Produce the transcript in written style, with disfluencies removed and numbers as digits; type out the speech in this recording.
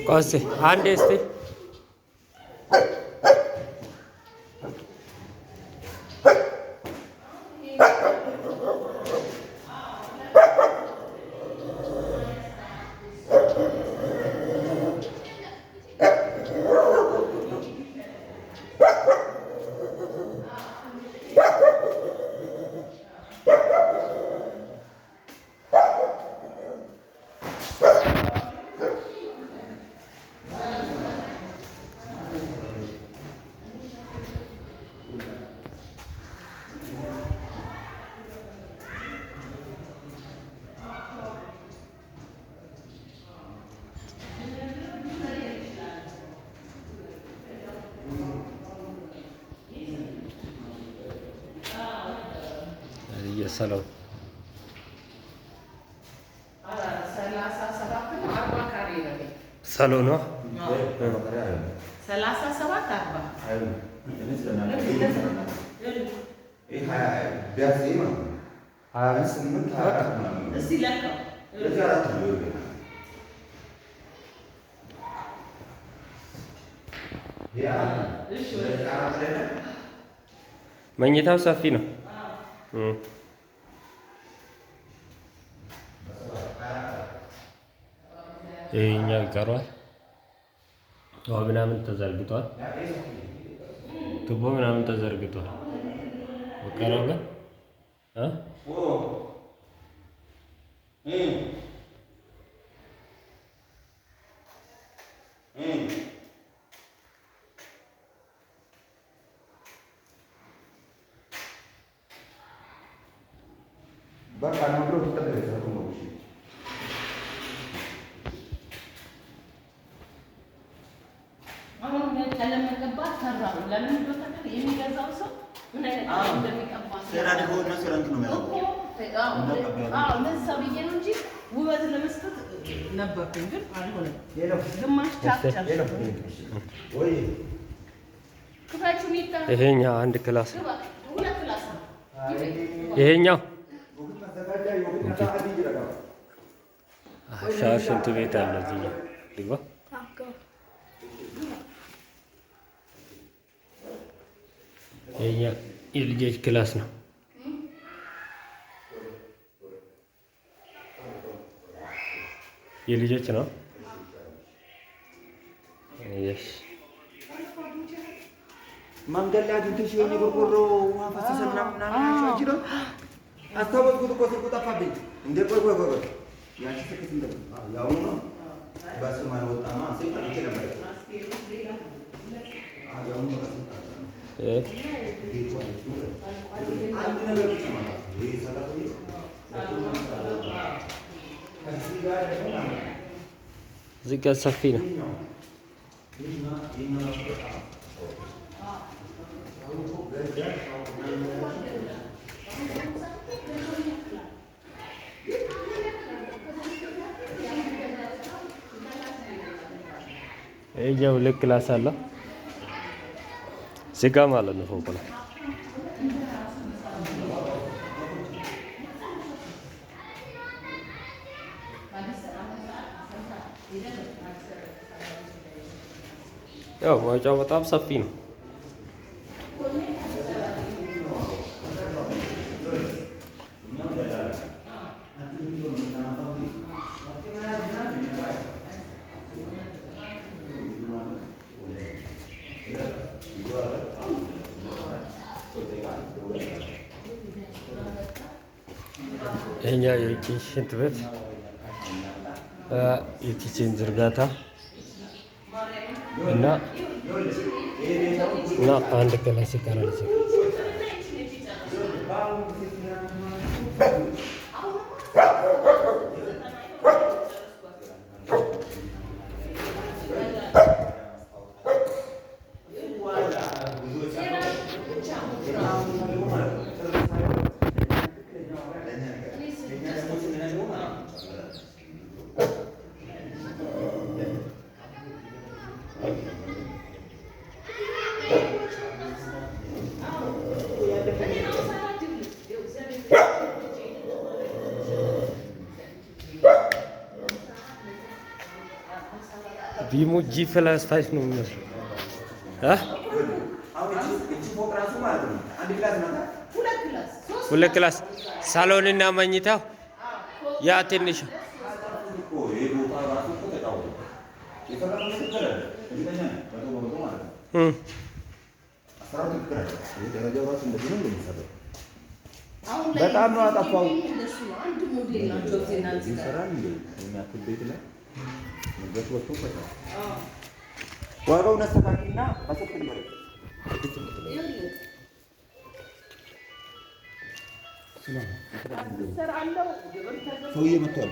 Così, anche sti. Salon. Salon no? Salasa sabat apa? Ini sebenarnya biasa ini mah. Sebenarnya Silakan. መኝታው ሰፊ ነው። ይሄኛው ይቀሯል። ውሃ ምናምን ተዘርግቷል። ቱቦ ምናምን ተዘርግቷል። ወቀረው ግን baka na bro kita dari satu bagus. Kalau mengkebat harap, lalu betul ini gaza usah. Mana እንደሚቀባ Serah di bawah serah itu nomor. እነዛ ብዬ ነው እንጂ ውበት ለመስጠት ነበርኩኝ፣ ግን አልሆነም። ግማሽ ቻርቻ ወይ ክፋችሁ ሚታ ይሄኛው አንድ ክላስ ነው። ሁለት ክላስ ነው ይሄኛው ሻወር ሽንት ቤት አለ እዚህ ልግባ። ይሄኛው የልጆች ክላስ ነው። የልጆች ነው። እሺ መንገድ ላይ አግኝተሽ የሆነ ቆርቆሮ ውሃ ፈሰሰ ምናምን አንቺ ነው አስታወስኩት እኮ ስልኩ ጠፋብኝ። እንደ ቆይ ያቺ ስልክ እንደ ያው ነው በስማን ወጣማ ስልክ አንቺ ነበር አሁን ነው እዚህ ጋር ሰፊ ነው። ይሄኛው ሁለት ክላስ አለው እዚህ ጋር ማለት ነው ፎቅ ላይ ያው ማጫው በጣም ሰፊ ነው። ይሄኛው የውጭ ሽንት ቤት የኪችን ዝርጋታ እና አንድ ክላስ ይቀራል። ቢሙ G+5 ነው የሚመስለው። ሁለት ክላስ ሳሎንና መኝታው ያ ትንሽ በጣም ነው አጠፋው። ዋጋውን አስተካክልና አሰጥተን ማለት ሰውዬ መጥቷል።